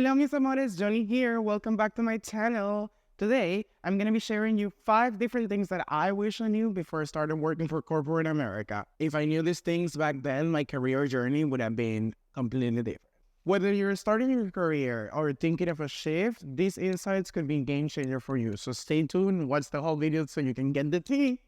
Hello, mis amores, Johnny here. Welcome back to my channel. Today, I'm going to be sharing you 5 different things that I wish I knew before I started working for corporate America. If I knew these things back then, my career journey would have been completely different. Whether you're starting your career or thinking of a shift, these insights could be a game changer for you. So stay tuned, watch the whole video so you can get the tea.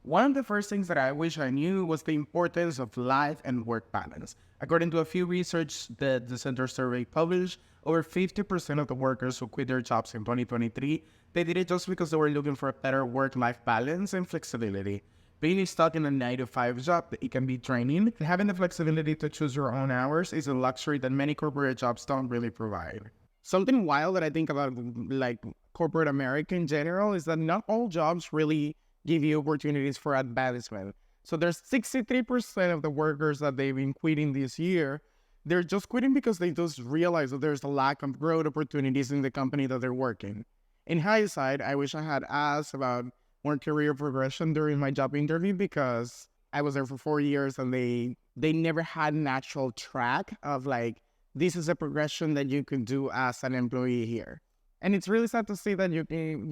One of the first things that I wish I knew was the importance of life and work balance. According to a few research that the Center survey published, over 50% of the workers who quit their jobs in 2023, they did it just because they were looking for a better work-life balance and flexibility. Being stuck in a 9-to-5 job, it can be draining, and having the flexibility to choose your own hours is a luxury that many corporate jobs don't really provide. Something wild that I think about like corporate America in general is that not all jobs really give you opportunities for advancement. So there's 63% of the workers that they've been quitting this year. They're just quitting because they just realize that there's a lack of growth opportunities in the company that they're working. In hindsight, I wish I had asked about more career progression during my job interview because I was there for 4 years and they never had an actual track of like, this is a progression that you could do as an employee here. And it's really sad to see that you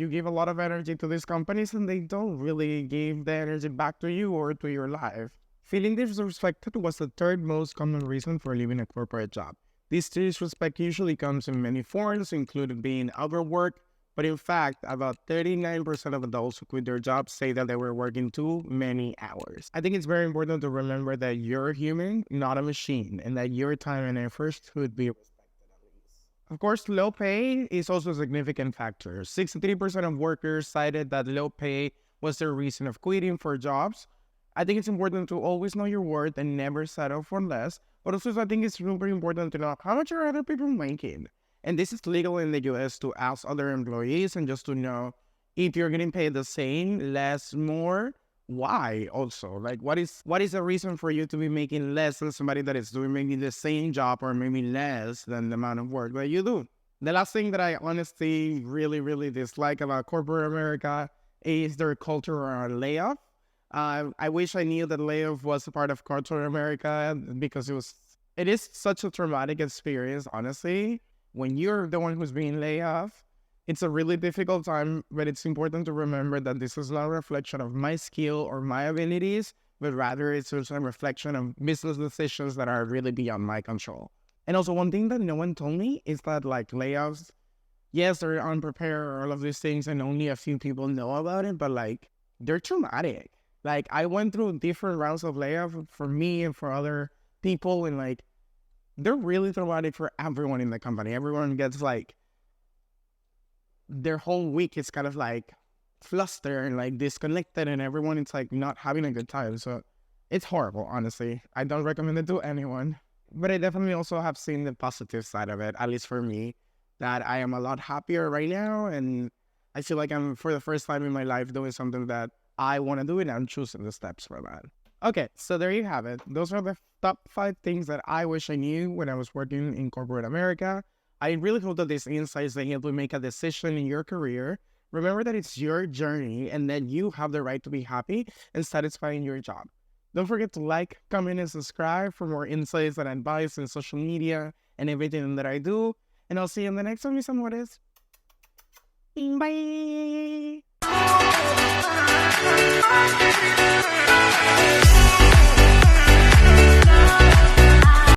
give a lot of energy to these companies and they don't really give the energy back to you or to your life. Feeling disrespected was the third most common reason for leaving a corporate job. This disrespect usually comes in many forms, including being overworked, but in fact, about 39% of those who quit their jobs say that they were working too many hours. I think it's very important to remember that you're human, not a machine, and that your time and effort should be respected. Of course, low pay is also a significant factor. 63% of workers cited that low pay was their reason of quitting for jobs. I think it's important to always know your worth and never settle for less. But also, I think it's super important to know how much are other people making. And this is legal in the US to ask other employees and just to know if you're getting paid the same, less, more, why also? Like, what is the reason for you to be making less than somebody that is doing maybe the same job or maybe less than the amount of work that you do? The last thing that I honestly really dislike about corporate America is their culture around layoff. I wish I knew that layoff was a part of corporate America because it is such a traumatic experience, honestly. When you're the one who's being laid off, it's a really difficult time, but it's important to remember that this is not a reflection of my skill or my abilities, but rather it's also a reflection of business decisions that are really beyond my control. And also one thing that no one told me is that like layoffs, yes, they're unprepared, all of these things, and only a few people know about it, but like they're traumatic. Like I went through different rounds of layoff for me and for other people, and like they're really traumatic for everyone in the company. Everyone gets like, their whole week is kind of like flustered and like disconnected, and everyone is like not having a good time. So it's horrible, honestly. I don't recommend it to anyone, but I definitely also have seen the positive side of it, at least for me, that I am a lot happier right now. And I feel like I'm, for the first time in my life, doing something that I want to do, and I'm choosing the steps for that. Okay, so there you have it. Those are the top 5 things that I wish I knew when I was working in corporate America. I really hope that these insights that help you make a decision in your career. Remember that it's your journey and that you have the right to be happy and satisfied in your job. Don't forget to like, comment, and subscribe for more insights and advice in social media and everything that I do. And I'll see you in the next one, mis amores. Bye!